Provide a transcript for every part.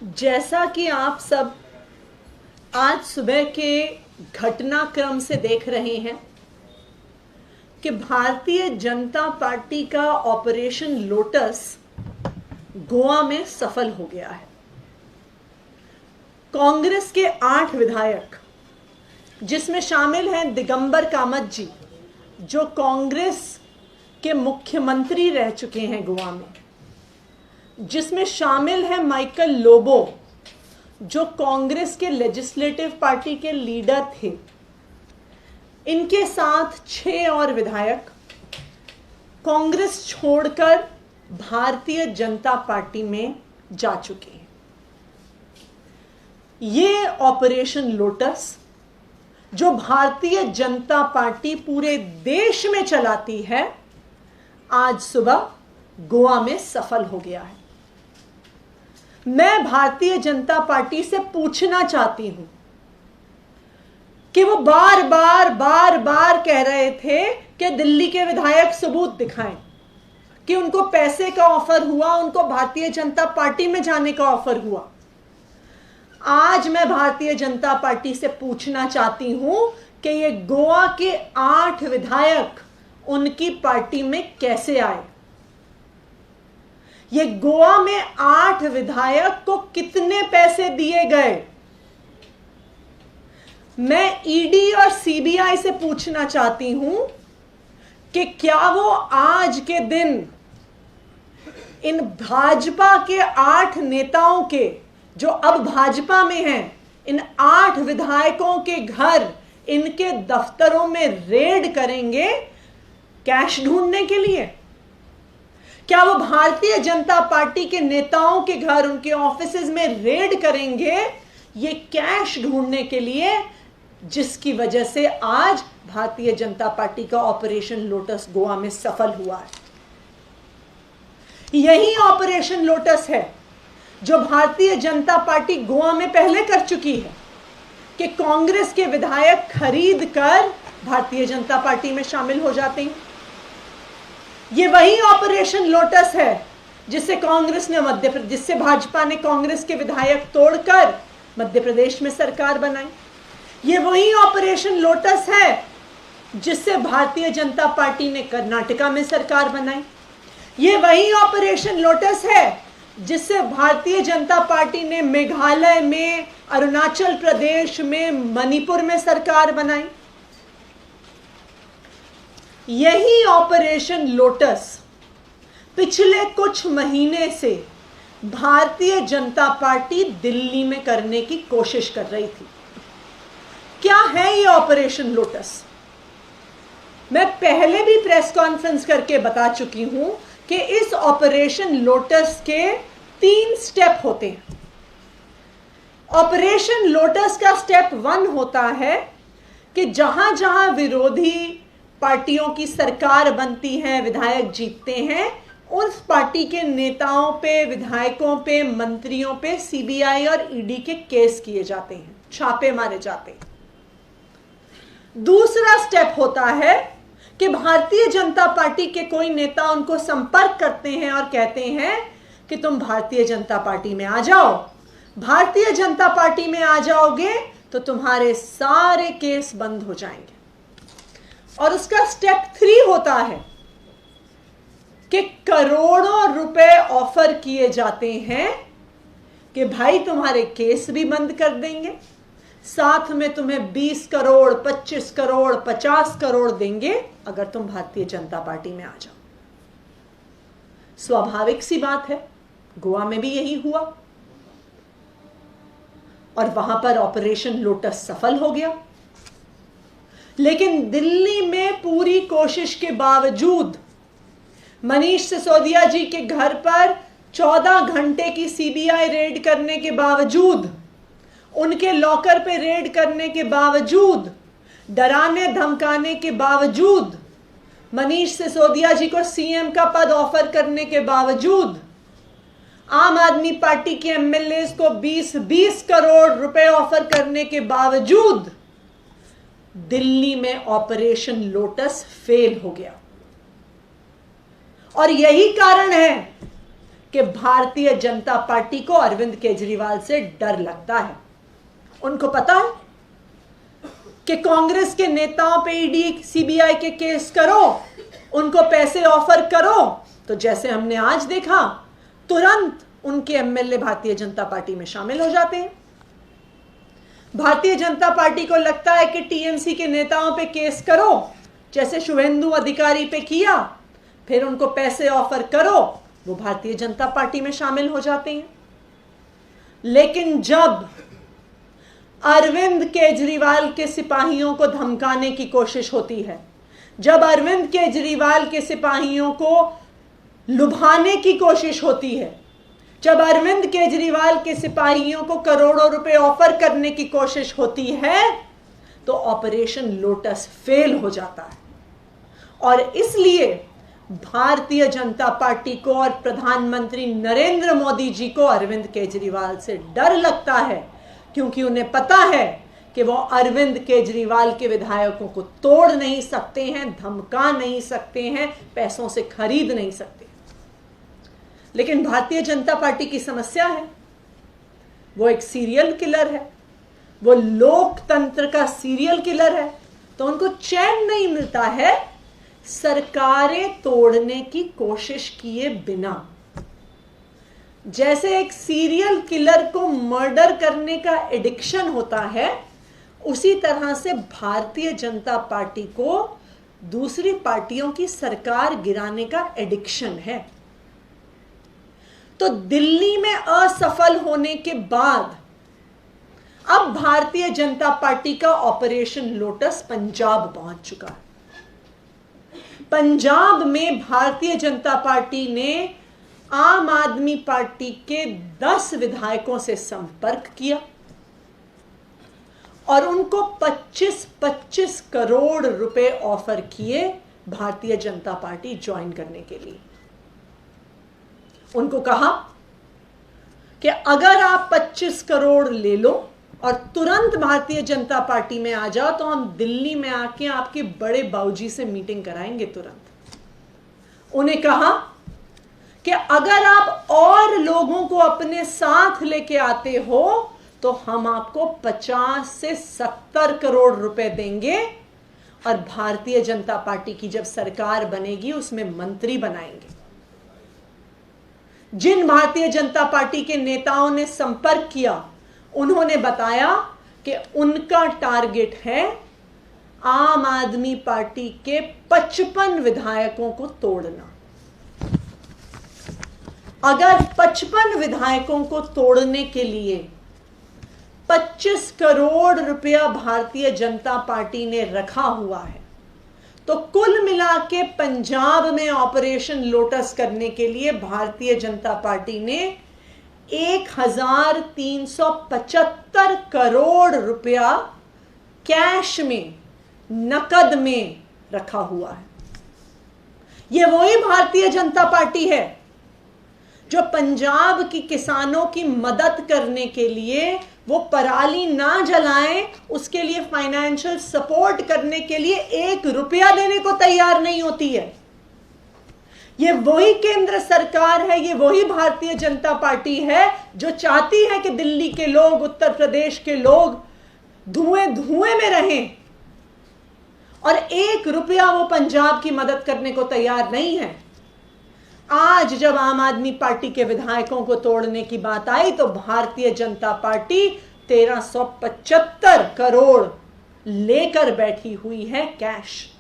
जैसा कि आप सब आज सुबह के घटनाक्रम से देख रहे हैं कि भारतीय जनता पार्टी का ऑपरेशन लोटस गोवा में सफल हो गया है। कांग्रेस के 8 विधायक, जिसमें शामिल हैं दिगंबर कामत जी, जो कांग्रेस के मुख्यमंत्री रह चुके हैं गोवा में, जिसमें शामिल है माइकल लोबो, जो कांग्रेस के लेजिस्लेटिव पार्टी के लीडर थे। इनके साथ 6 और विधायक कांग्रेस छोड़कर भारतीय जनता पार्टी में जा चुके हैं। ये ऑपरेशन लोटस, जो भारतीय जनता पार्टी पूरे देश में चलाती है, आज सुबह गोवा में सफल हो गया है। मैं भारतीय जनता पार्टी से पूछना चाहती हूं कि वो बार बार कह रहे थे कि दिल्ली के विधायक सबूत दिखाएं कि उनको पैसे का ऑफर हुआ, उनको भारतीय जनता पार्टी में जाने का ऑफर हुआ। आज मैं भारतीय जनता पार्टी से पूछना चाहती हूं कि ये गोवा के 8 विधायक उनकी पार्टी में कैसे आए। ये गोवा में 8 विधायक को कितने पैसे दिए गए। मैं ईडी और सीबीआई से पूछना चाहती हूं कि क्या वो आज के दिन इन भाजपा के 8 नेताओं के, जो अब भाजपा में हैं, इन 8 विधायकों के घर, इनके दफ्तरों में रेड करेंगे कैश ढूंढने के लिए? क्या वो भारतीय जनता पार्टी के नेताओं के घर, उनके ऑफिसेज में रेड करेंगे ये कैश ढूंढने के लिए, जिसकी वजह से आज भारतीय जनता पार्टी का ऑपरेशन लोटस गोवा में सफल हुआ है? यही ऑपरेशन लोटस है जो भारतीय जनता पार्टी गोवा में पहले कर चुकी है कि कांग्रेस के विधायक खरीद कर भारतीय जनता पार्टी में शामिल हो जाते हैं। ये वही ऑपरेशन लोटस है जिससे जिससे भाजपा ने कांग्रेस के विधायक तोड़कर मध्य प्रदेश में सरकार बनाई। ये वही ऑपरेशन लोटस है जिससे भारतीय जनता पार्टी ने कर्नाटका में सरकार बनाई। ये वही ऑपरेशन लोटस है जिससे भारतीय जनता पार्टी ने मेघालय में, अरुणाचल प्रदेश में, मणिपुर में सरकार बनाई। यही ऑपरेशन लोटस पिछले कुछ महीने से भारतीय जनता पार्टी दिल्ली में करने की कोशिश कर रही थी। क्या है ये ऑपरेशन लोटस? मैं पहले भी प्रेस कॉन्फ्रेंस करके बता चुकी हूं कि इस ऑपरेशन लोटस के 3 स्टेप होते हैं। ऑपरेशन लोटस का स्टेप 1 होता है कि जहां जहां विरोधी पार्टियों की सरकार बनती है, विधायक जीतते हैं, उस पार्टी के नेताओं पे, विधायकों पे, मंत्रियों पे सीबीआई और ईडी के केस किए जाते हैं, छापे मारे जाते हैं। दूसरा स्टेप होता है कि भारतीय जनता पार्टी के कोई नेता उनको संपर्क करते हैं और कहते हैं कि तुम भारतीय जनता पार्टी में आ जाओ। भारतीय जनता पार्टी में आ जाओगे तो तुम्हारे सारे केस बंद हो जाएंगे। और उसका स्टेप 3 होता है कि करोड़ों रुपए ऑफर किए जाते हैं कि भाई तुम्हारे केस भी बंद कर देंगे, साथ में तुम्हें 20 करोड़, 25 करोड़, 50 करोड़ देंगे अगर तुम भारतीय जनता पार्टी में आ जाओ। स्वाभाविक सी बात है, गोवा में भी यही हुआ और वहां पर ऑपरेशन लोटस सफल हो गया। लेकिन दिल्ली में पूरी कोशिश के बावजूद, मनीष सिसोदिया जी के घर पर 14 घंटे की सीबीआई रेड करने के बावजूद, उनके लॉकर पे रेड करने के बावजूद, डराने धमकाने के बावजूद, मनीष सिसोदिया जी को सीएम का पद ऑफर करने के बावजूद, आम आदमी पार्टी के एमएलए को 20-20 करोड़ रुपए ऑफर करने के बावजूद दिल्ली में ऑपरेशन लोटस फेल हो गया। और यही कारण है कि भारतीय जनता पार्टी को अरविंद केजरीवाल से डर लगता है। उनको पता है कि कांग्रेस के नेताओं पे ईडी सीबीआई के केस करो, उनको पैसे ऑफर करो, तो जैसे हमने आज देखा तुरंत उनके एमएलए भारतीय जनता पार्टी में शामिल हो जाते हैं। भारतीय जनता पार्टी को लगता है कि टीएमसी के नेताओं पे केस करो, जैसे शुभेंदु अधिकारी पे किया, फिर उनको पैसे ऑफर करो, वो भारतीय जनता पार्टी में शामिल हो जाते हैं। लेकिन जब अरविंद केजरीवाल के सिपाहियों को धमकाने की कोशिश होती है, जब अरविंद केजरीवाल के सिपाहियों को लुभाने की कोशिश होती है, जब अरविंद केजरीवाल के सिपाहियों को करोड़ों रुपए ऑफर करने की कोशिश होती है, तो ऑपरेशन लोटस फेल हो जाता है। और इसलिए भारतीय जनता पार्टी को और प्रधानमंत्री नरेंद्र मोदी जी को अरविंद केजरीवाल से डर लगता है, क्योंकि उन्हें पता है कि वो अरविंद केजरीवाल के विधायकों को तोड़ नहीं सकते हैं, धमका नहीं सकते हैं, पैसों से खरीद नहीं सकते। लेकिन भारतीय जनता पार्टी की समस्या है, वो एक सीरियल किलर है, वो लोकतंत्र का सीरियल किलर है, तो उनको चैन नहीं मिलता है सरकारें तोड़ने की कोशिश किए बिना। जैसे एक सीरियल किलर को मर्डर करने का एडिक्शन होता है, उसी तरह से भारतीय जनता पार्टी को दूसरी पार्टियों की सरकार गिराने का एडिक्शन है। तो दिल्ली में असफल होने के बाद अब भारतीय जनता पार्टी का ऑपरेशन लोटस पंजाब पहुंच चुका है। पंजाब में भारतीय जनता पार्टी ने आम आदमी पार्टी के 10 विधायकों से संपर्क किया और उनको 25-25 करोड़ रुपए ऑफर किए भारतीय जनता पार्टी ज्वाइन करने के लिए। उनको कहा कि अगर आप 25 करोड़ ले लो और तुरंत भारतीय जनता पार्टी में आ जाओ, तो हम दिल्ली में आके आपके बड़े बाबूजी से मीटिंग कराएंगे तुरंत। उन्हें कहा कि अगर आप और लोगों को अपने साथ लेके आते हो तो हम आपको 50 से 70 करोड़ रुपए देंगे और भारतीय जनता पार्टी की जब सरकार बनेगी उसमें मंत्री बनाएंगे। जिन भारतीय जनता पार्टी के नेताओं ने संपर्क किया, उन्होंने बताया कि उनका टारगेट है आम आदमी पार्टी के 55 विधायकों को तोड़ना। अगर 55 विधायकों को तोड़ने के लिए 25 करोड़ रुपया भारतीय जनता पार्टी ने रखा हुआ है, तो कुल मिला के पंजाब में ऑपरेशन लोटस करने के लिए भारतीय जनता पार्टी ने 1375 करोड़ रुपया कैश में, नकद में रखा हुआ है। यह वही भारतीय जनता पार्टी है जो पंजाब की किसानों की मदद करने के लिए, वो पराली ना जलाएं, उसके लिए फाइनेंशियल सपोर्ट करने के लिए 1 रुपया देने को तैयार नहीं होती है। ये वही केंद्र सरकार है, ये वही भारतीय जनता पार्टी है जो चाहती है कि दिल्ली के लोग, उत्तर प्रदेश के लोग धुएं धुएं में रहें, और 1 रुपया वो पंजाब की मदद करने को तैयार नहीं है। आज जब आम आदमी पार्टी के विधायकों को तोड़ने की बात आई तो भारतीय जनता पार्टी 1375 करोड़ लेकर बैठी हुई है कैश।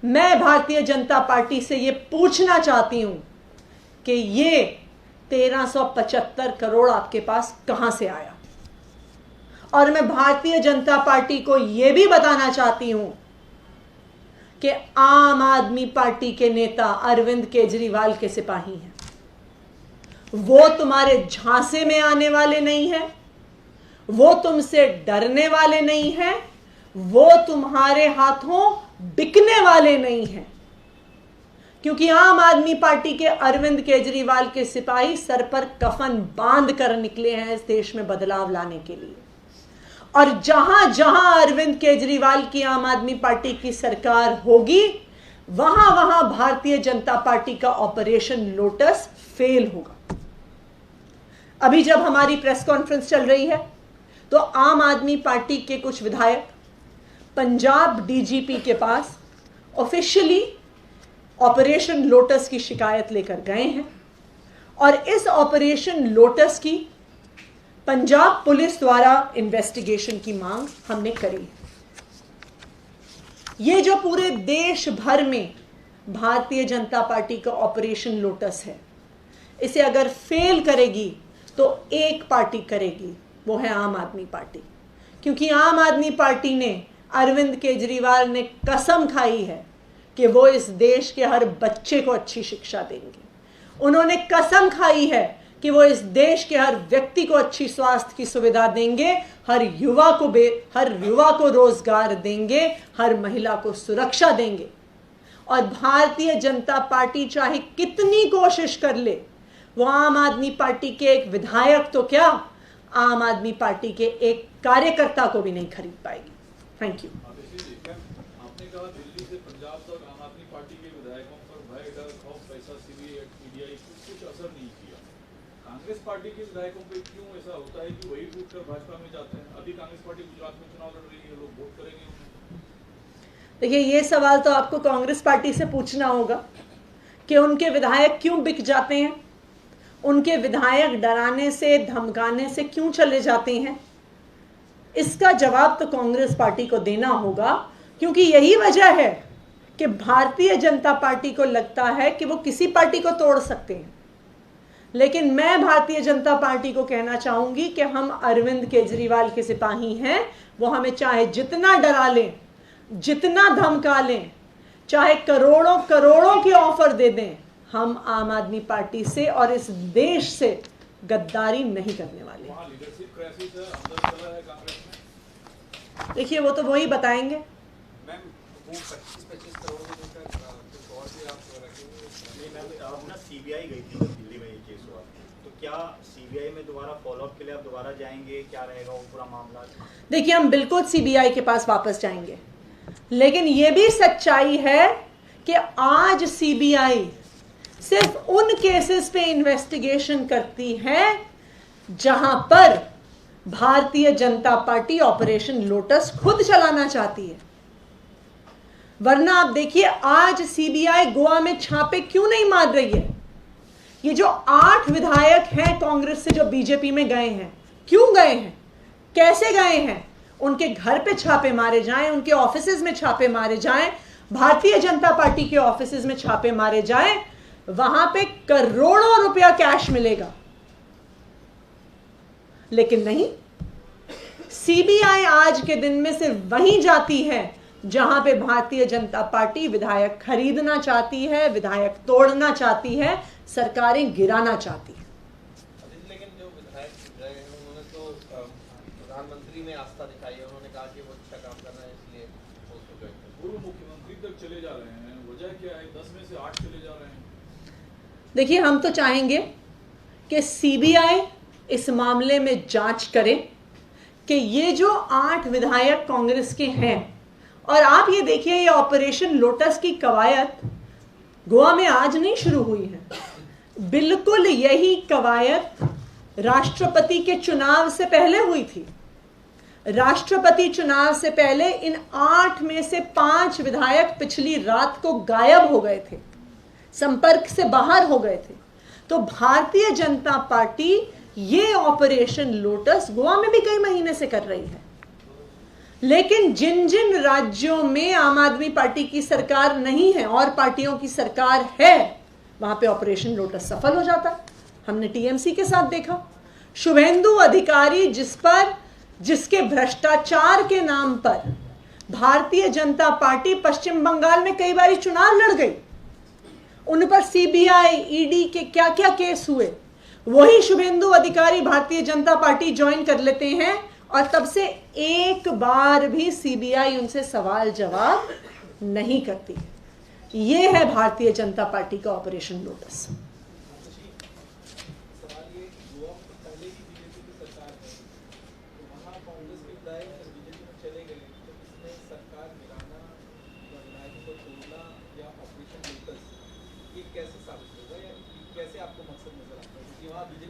मैं भारतीय जनता पार्टी से यह पूछना चाहती हूं कि ये 1375 करोड़ आपके पास कहां से आया, और मैं भारतीय जनता पार्टी को यह भी बताना चाहती हूं कि आम आदमी पार्टी के नेता अरविंद केजरीवाल के सिपाही हैं। वो तुम्हारे झांसे में आने वाले नहीं हैं, वो तुमसे डरने वाले नहीं हैं, वो तुम्हारे हाथों बिकने वाले नहीं हैं, क्योंकि आम आदमी पार्टी के अरविंद केजरीवाल के सिपाही सर पर कफन बांध कर निकले हैं इस देश में बदलाव लाने के लिए। और जहां जहां अरविंद केजरीवाल की आम आदमी पार्टी की सरकार होगी, वहां वहां भारतीय जनता पार्टी का ऑपरेशन लोटस फेल होगा। अभी जब हमारी प्रेस कॉन्फ्रेंस चल रही है तो आम आदमी पार्टी के कुछ विधायक पंजाब डीजीपी के पास ऑफिशियली ऑपरेशन लोटस की शिकायत लेकर गए हैं और इस ऑपरेशन लोटस की पंजाब पुलिस द्वारा इन्वेस्टिगेशन की मांग हमने करी। ये जो पूरे देश भर में भारतीय जनता पार्टी का ऑपरेशन लोटस है, इसे अगर फेल करेगी तो एक पार्टी करेगी, वो है आम आदमी पार्टी। क्योंकि आम आदमी पार्टी ने, अरविंद केजरीवाल ने कसम खाई है कि वो इस देश के हर बच्चे को अच्छी शिक्षा देंगे। उन्होंने कसम खाई है कि वो इस देश के हर व्यक्ति को अच्छी स्वास्थ्य की सुविधा देंगे, हर युवा को रोजगार देंगे, हर महिला को सुरक्षा देंगे। और भारतीय जनता पार्टी चाहे कितनी कोशिश कर ले, वो आम आदमी पार्टी के एक विधायक तो क्या, आम आदमी पार्टी के एक कार्यकर्ता को भी नहीं खरीद पाएगी। Thank you. आपने कहा दिल्ली से पंजाब तक आम आदमी पार्टी के विधायकों पर भय, डर, खौफ, पैसा, सीबीआई, ईडी कुछ असर नहीं किया। कांग्रेस पार्टी के विधायकों पे क्यों ऐसा होता है कि वही टूट कर भाजपा में जाते हैं? अभी कांग्रेस पार्टी गुजरात में चुनाव लड़ रही है, लोग वोट करेंगे उन्हें। देखिए, ये सवाल तो आपको कांग्रेस पार्टी से पूछना होगा कि उनके विधायक क्यों बिक जाते हैं, उनके विधायक डराने से, धमकाने से क्यों चले जाते हैं। इसका जवाब तो कांग्रेस पार्टी को देना होगा, क्योंकि यही वजह है कि भारतीय जनता पार्टी को लगता है कि वो किसी पार्टी को तोड़ सकते हैं। लेकिन मैं भारतीय जनता पार्टी को कहना चाहूंगी कि हम अरविंद केजरीवाल के सिपाही हैं। वो हमें चाहे जितना डरा लें, जितना धमका लें, चाहे करोड़ों करोड़ों के ऑफर दे दें, हम आम आदमी पार्टी से और इस देश से गद्दारी नहीं करने वाले। देखिए, वो तो वही बताएंगे। मैम, वो 25-25 करोड़ रुपए का कुछ और भी आप रखेंगे? मैम, अब ना सीबीआई गई थी दिल्ली में ये केस हुआ, तो क्या सीबीआई में दोबारा फॉलोअप के लिए आप दोबारा जाएंगे? क्या रहेगा वो पूरा मामला? देखिए, हम बिल्कुल सीबीआई के पास वापस जाएंगे, लेकिन ये भी सच्चाई है कि आज सीबीआई सिर्फ उन केसेस पे इन्वेस्टिगेशन करती है जहां पर Bharatiya Janata party operation lotus खुद चलाना चाहती है। वरना आप देखिए, आज सीबीआई गोवा में छापे क्यों नहीं मार रही है। ये जो 8 विधायक हैं कांग्रेस से जो बीजेपी में गए हैं, क्यों गए हैं, कैसे गए हैं? उनके घर पे छापे मारे जाएं, उनके ऑफिसेज में छापे मारे जाएं, भारतीय जनता पार्टी के ऑफिसेज में छापे मारे जाएं, वहां पे करोड़ों रुपया कैश मिलेगा। लेकिन नहीं, सीबीआई आज के दिन में सिर्फ वहीं जाती है जहां पे भारतीय जनता पार्टी विधायक खरीदना चाहती है, विधायक तोड़ना चाहती है, सरकारें गिराना चाहती है। लेकिन जो विधायक गए हैं उन्होंने तो प्रधानमंत्री में आस्था दिखाई है, उन्होंने कहा कि वो अच्छा काम कर रहे हैं, इसलिए वो गए। पूर्व मुख्यमंत्री तक चले जा रहे हैं, वजह क्या है? 10 में से 8 चले जा रहे हैं। देखिए, हम तो चाहेंगे कि सीबीआई इस मामले में जांच करे कि ये जो 8 विधायक कांग्रेस के हैं, और आप ये देखिए, ये ऑपरेशन लोटस की कवायद गोवा में आज नहीं शुरू हुई है। बिल्कुल यही कवायद राष्ट्रपति के चुनाव से पहले हुई थी। राष्ट्रपति चुनाव से पहले इन 8 में से 5 विधायक पिछली रात को गायब हो गए थे, संपर्क से बाहर हो गए थे। तो भारतीय जनता पार्टी ये ऑपरेशन लोटस गोवा में भी कई महीने से कर रही है। लेकिन जिन जिन राज्यों में आम आदमी पार्टी की सरकार नहीं है और पार्टियों की सरकार है, वहां पे ऑपरेशन लोटस सफल हो जाता है। हमने टीएमसी के साथ देखा, शुभेंदु अधिकारी जिसके भ्रष्टाचार के नाम पर भारतीय जनता पार्टी पश्चिम बंगाल में कई बार चुनाव लड़ गई, उन पर सीबीआई, ईडी के क्या क्या केस हुए, वही शुभेंदु अधिकारी भारतीय जनता पार्टी ज्वाइन कर लेते हैं और तब से एक बार भी सीबीआई उनसे सवाल जवाब नहीं करती। ये है भारतीय जनता पार्टी का ऑपरेशन लोटस।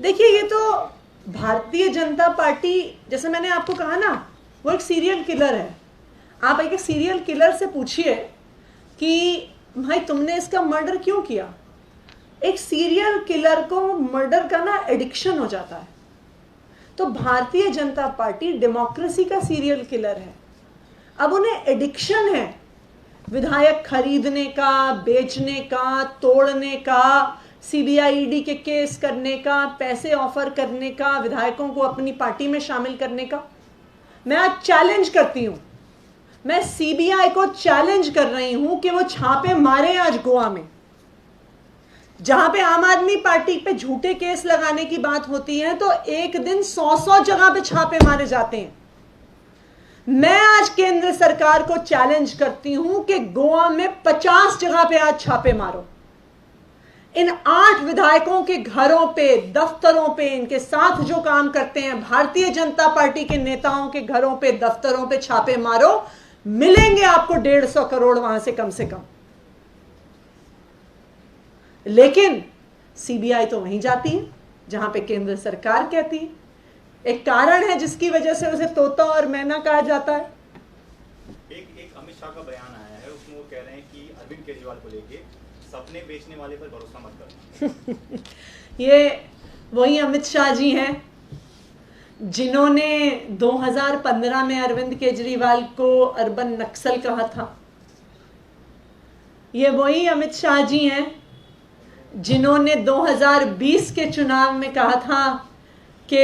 देखिए, ये तो भारतीय जनता पार्टी, जैसे मैंने आपको कहा ना, वो एक सीरियल किलर है। आप एक सीरियल किलर से पूछिए कि भाई तुमने इसका मर्डर क्यों किया। एक सीरियल किलर को मर्डर का ना एडिक्शन हो जाता है। तो भारतीय जनता पार्टी डेमोक्रेसी का सीरियल किलर है। अब उन्हें एडिक्शन है विधायक खरीदने का, बेचने का, तोड़ने का, सीबीआई के केस करने का, पैसे ऑफर करने का, विधायकों को अपनी पार्टी में शामिल करने का। मैं आज चैलेंज करती हूं, मैं सीबीआई को चैलेंज कर रही हूं कि वो छापे मारे आज गोवा में, जहां पे आम आदमी पार्टी पे झूठे केस लगाने की बात होती है तो एक दिन 100 जगह पे छापे मारे जाते हैं। मैं आज केंद्र सरकार को चैलेंज करती हूं कि गोवा में 50 जगह पे आज छापे मारो। इन 8 विधायकों के घरों पे, दफ्तरों पे, इनके साथ जो काम करते हैं भारतीय जनता पार्टी के नेताओं के घरों पे, दफ्तरों पे छापे मारो, मिलेंगे आपको 150 करोड़ वहां से कम। लेकिन सीबीआई तो वहीं जाती है जहां पे केंद्र सरकार कहती है। एक कारण है जिसकी वजह से उसे तोता और मैना कहा जाता है। एक अमित शाह का बयान आया है, उसमें वो कह रहे हैं कि अरविंद केजरीवाल को लेके सपने बेचने वाले पर भरोसा मत करना। ये वही अमित शाह जी हैं जिन्होंने 2015 में अरविंद केजरीवाल को अर्बन नक्सल कहा था। ये वही अमित शाह जी हैं जिन्होंने 2020 के चुनाव में कहा था कि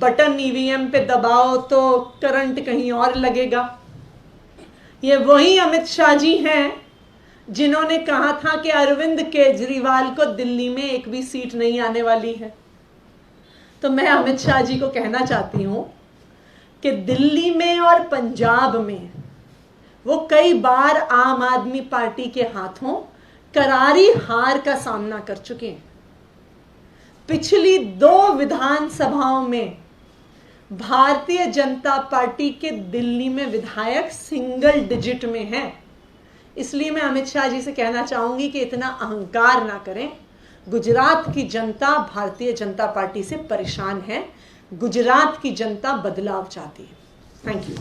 बटन ईवीएम पे दबाओ तो करंट कहीं और लगेगा। ये वही अमित शाह जी हैं जिन्होंने कहा था कि अरविंद केजरीवाल को दिल्ली में एक भी सीट नहीं आने वाली है। तो मैं अमित शाह जी को कहना चाहती हूं कि दिल्ली में और पंजाब में वो कई बार आम आदमी पार्टी के हाथों करारी हार का सामना कर चुके हैं। पिछली 2 विधानसभाओं में भारतीय जनता पार्टी के दिल्ली में विधायक सिंगल डिजिट में हैं। इसलिए मैं अमित शाह जी से कहना चाहूंगी कि इतना अहंकार ना करें। गुजरात की जनता भारतीय जनता पार्टी से परेशान है। गुजरात की जनता बदलाव चाहती है। Thank you.